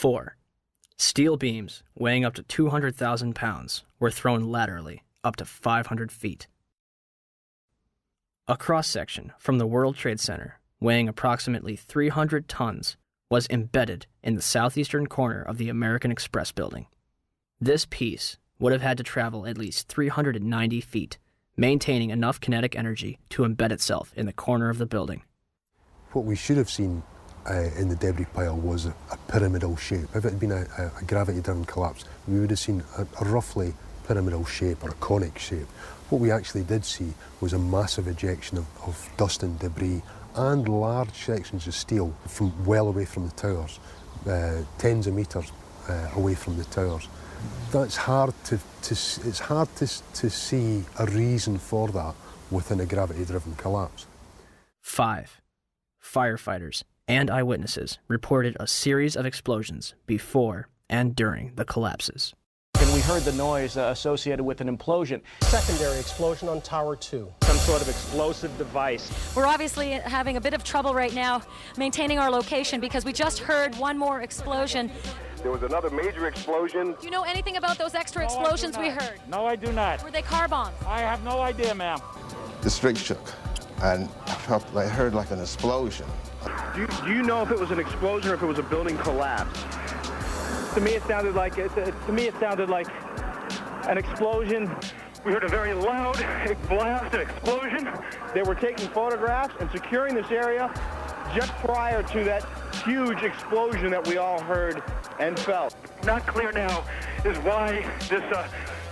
4. Steel beams weighing up to 200,000 pounds were thrown laterally up to 500 feet. A cross-section from the World Trade Center, weighing approximately 300 tons, was embedded in the southeastern corner of the American Express building. This piece would have had to travel at least 390 feet, maintaining enough kinetic energy to embed itself in the corner of the building. What we should have seen in the debris pile was a pyramidal shape. If it had been a gravity-driven collapse, we would have seen a roughly pyramidal shape or a conic shape. What we actually did see was a massive ejection of dust and debris and large sections of steel from well away from the towers, tens of metres away from the towers. That's hard it's hard to see a reason for that within a gravity-driven collapse. 5. Firefighters and eyewitnesses reported a series of explosions before and during the collapses. And we heard the noise associated with an implosion. Secondary explosion on Tower 2. Some sort of explosive device. We're obviously having a bit of trouble right now maintaining our location because we just heard one more explosion. There was another major explosion. Do you know anything about those extra explosions we heard? No, I do not. Were they car bombs? I have no idea, ma'am. The street shook, and I heard like an explosion. Do you know if it was an explosion or if it was a building collapse? To me, it sounded like an explosion. We heard a very loud blast, an explosion. They were taking photographs and securing this area just prior to that huge explosion that we all heard and felt. Not clear now is why this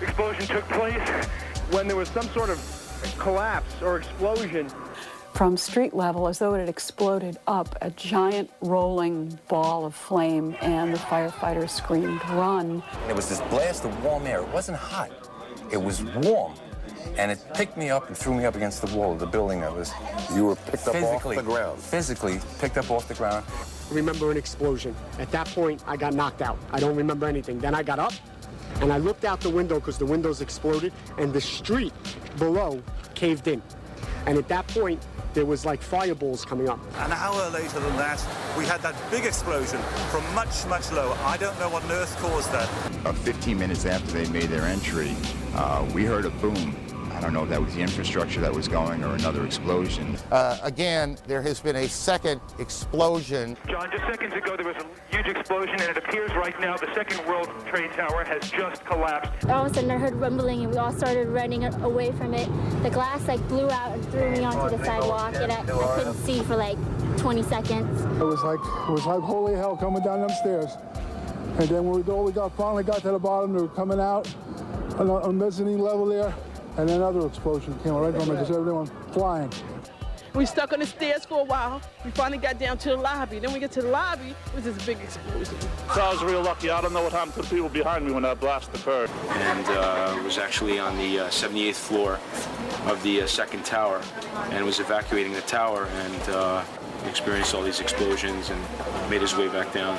explosion took place. When there was some sort of collapse or explosion. From street level, as though it had exploded up, a giant rolling ball of flame, and the firefighters screamed, "Run!" It was this blast of warm air. It wasn't hot. It was warm. And it picked me up and threw me up against the wall of the building. You were picked up off the ground. Physically picked up off the ground. I remember an explosion. At that point, I got knocked out. I don't remember anything. Then I got up, and I looked out the window because the windows exploded, and the street below caved in. And at that point, there was like fireballs coming up. An hour later than that, we had that big explosion from much, much lower. I don't know what on earth caused that. About 15 minutes after they made their entry, we heard a boom. I don't know if that was the infrastructure that was going or another explosion. Again, there has been a second explosion. John, just seconds ago there was a huge explosion, and it appears right now the second World Trade Tower has just collapsed. All of a sudden I heard rumbling, and we all started running away from it. The glass blew out and threw me onto the sidewalk, and I couldn't see for 20 seconds. It was like holy hell coming down them stairs. And then when we finally got to the bottom, they were coming out on a mezzanine level there. And another explosion came right from it, just everyone flying. We stuck on the stairs for a while. We finally got down to the lobby. Then we get to the lobby, it was this big explosion. So I was real lucky. I don't know what happened to the people behind me when that blast occurred. And was actually on the 78th floor of the second tower, and was evacuating the tower, and experienced all these explosions and made his way back down.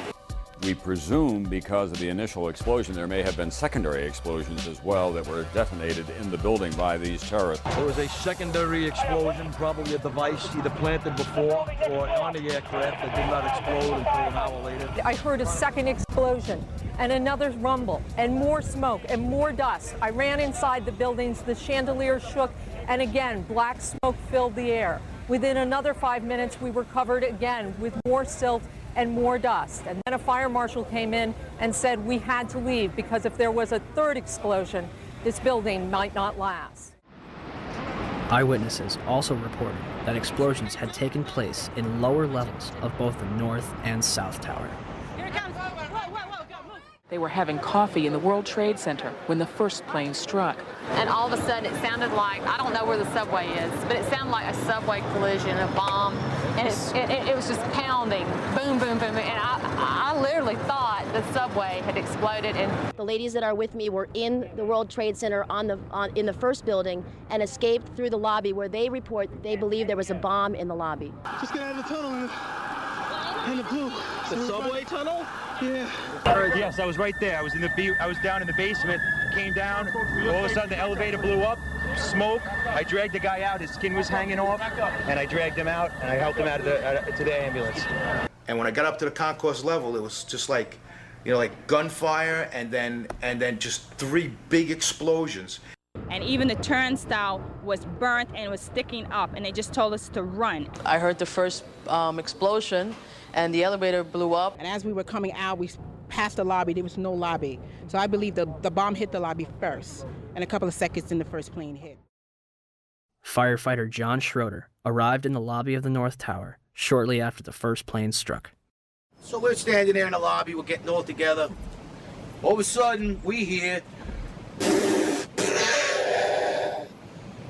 We presume because of the initial explosion, there may have been secondary explosions as well that were detonated in the building by these terrorists. There was a secondary explosion, probably a device either planted before or on the aircraft that did not explode until an hour later. I heard a second explosion and another rumble and more smoke and more dust. I ran inside the buildings, the chandelier shook, and again, black smoke filled the air. Within another 5 minutes, we were covered again with more silt and more dust. And then a fire marshal came in and said we had to leave because if there was a third explosion, this building might not last. Eyewitnesses also reported that explosions had taken place in lower levels of both the North and South Tower. Here it comes. They were having coffee in the World Trade Center when the first plane struck. And all of a sudden it sounded like, I don't know where the subway is, but it sounded like a subway collision, a bomb, and it was just pounding, boom, boom, boom, and I literally thought the subway had exploded. And the ladies that are with me were in the World Trade Center in the first building and escaped through the lobby where they report they believe there was a bomb in the lobby. Just get out of the tunnel and the blue. The subway tunnel? Yeah. Yes, I was right there. I was down in the basement, came down, all of a sudden the elevator blew up, smoke. I dragged the guy out, his skin was hanging off, and I dragged him out, and I helped him out to the ambulance. And when I got up to the concourse level, it was just like you know, like gunfire and then just 3 big explosions. And even the turnstile was burnt and was sticking up, and they just told us to run. I heard the first explosion, and the elevator blew up. And as we were coming out, we passed the lobby. There was no lobby. So I believe the bomb hit the lobby first, and a couple of seconds then the first plane hit. Firefighter John Schroeder arrived in the lobby of the North Tower shortly after the first plane struck. So we're standing there in the lobby, we're getting all together. All of a sudden, we hear...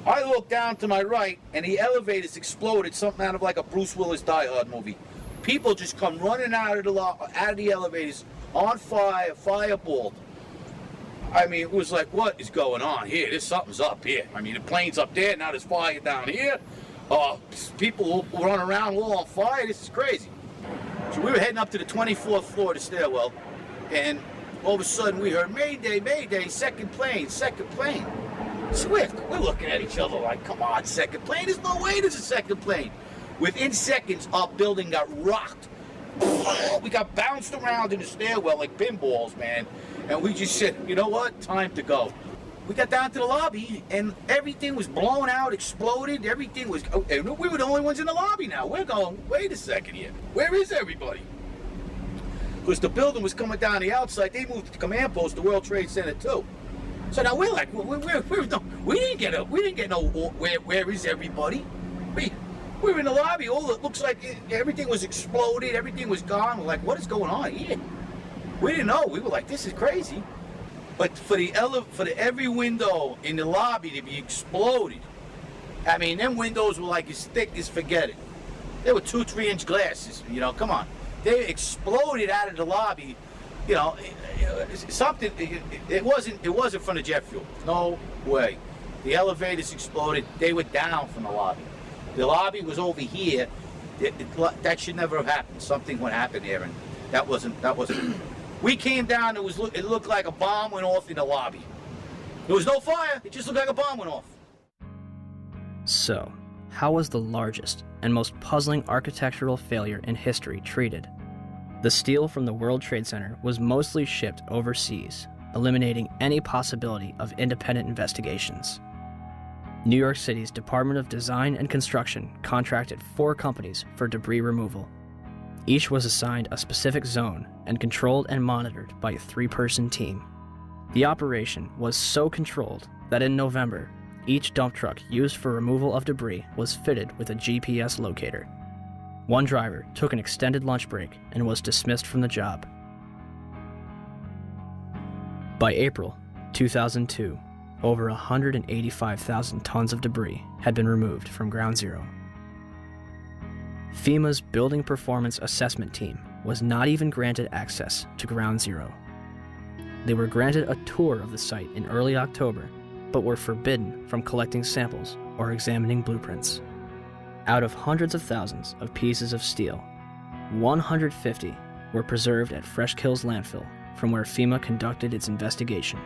I look down to my right, and the elevators exploded, something out of like a Bruce Willis Die Hard movie. People just come running out of the elevators, on fire, fireballed. I mean, it was like, what is going on here? Something's up here. I mean, the plane's up there, now there's fire down here. People run around, all on fire. This is crazy. So we were heading up to the 24th floor of the stairwell, and all of a sudden we heard, Mayday, Mayday, second plane, second plane. Swift, we're looking at each other like, come on, second plane? There's no way there's a second plane. Within seconds, our building got rocked. We got bounced around in the stairwell like pinballs, man. And we just said, you know what? Time to go. We got down to the lobby, and everything was blown out, exploded. Everything was... And we were the only ones in the lobby now. We're going, wait a second here. Where is everybody? Because the building was coming down the outside. They moved the command post to World Trade Center, too. So now we're like, we didn't get no, where is everybody? We were in the lobby. It looks like everything was exploded. Everything was gone. We're like, what is going on here? We didn't know. We were like, this is crazy. But for every window in the lobby to be exploded, I mean, them windows were like as thick as forget it. They were 2-3-inch glasses. You know, come on. They exploded out of the lobby. You know, something. It wasn't from the jet fuel. No way. The elevators exploded. They were down from the lobby. The lobby was over here. That should never have happened. Something would happen there, and that wasn't. We came down. It looked like a bomb went off in the lobby. There was no fire. It just looked like a bomb went off. So, how was the largest and most puzzling architectural failure in history treated? The steel from the World Trade Center was mostly shipped overseas, eliminating any possibility of independent investigations. New York City's Department of Design and Construction contracted 4 companies for debris removal. Each was assigned a specific zone and controlled and monitored by a 3-person team. The operation was so controlled that in November, each dump truck used for removal of debris was fitted with a GPS locator. One driver took an extended lunch break and was dismissed from the job. By April 2002, over 185,000 tons of debris had been removed from Ground Zero. FEMA's Building Performance Assessment Team was not even granted access to Ground Zero. They were granted a tour of the site in early October, but were forbidden from collecting samples or examining blueprints. Out of hundreds of thousands of pieces of steel, 150 were preserved at Fresh Kills landfill, from where FEMA conducted its investigation.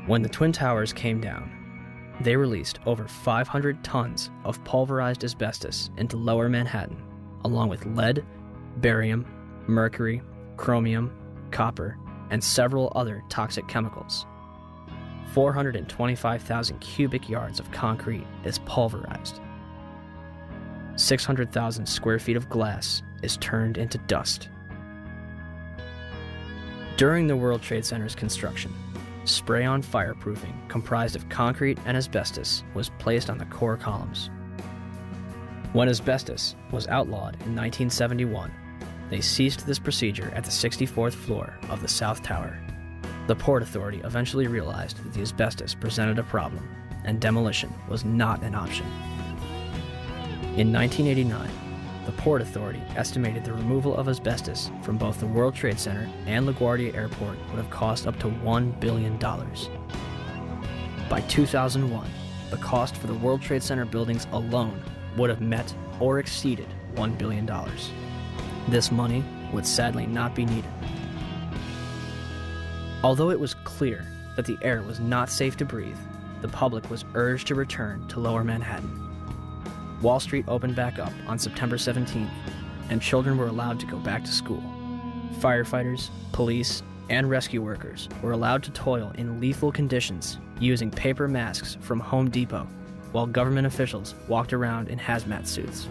When the Twin Towers came down, they released over 500 tons of pulverized asbestos into Lower Manhattan, along with lead, barium, mercury, chromium, copper, and several other toxic chemicals. 425,000 cubic yards of concrete is pulverized. 600,000 square feet of glass is turned into dust. During the World Trade Center's construction, spray-on fireproofing comprised of concrete and asbestos was placed on the core columns. When asbestos was outlawed in 1971, they ceased this procedure at the 64th floor of the South Tower. The Port Authority eventually realized that the asbestos presented a problem, and demolition was not an option. In 1989, the Port Authority estimated the removal of asbestos from both the World Trade Center and LaGuardia Airport would have cost up to $1 billion. By 2001, the cost for the World Trade Center buildings alone would have met or exceeded $1 billion. This money would sadly not be needed. Although it was clear that the air was not safe to breathe, the public was urged to return to Lower Manhattan. Wall Street opened back up on September 17th, and children were allowed to go back to school. Firefighters, police, and rescue workers were allowed to toil in lethal conditions using paper masks from Home Depot, while government officials walked around in hazmat suits.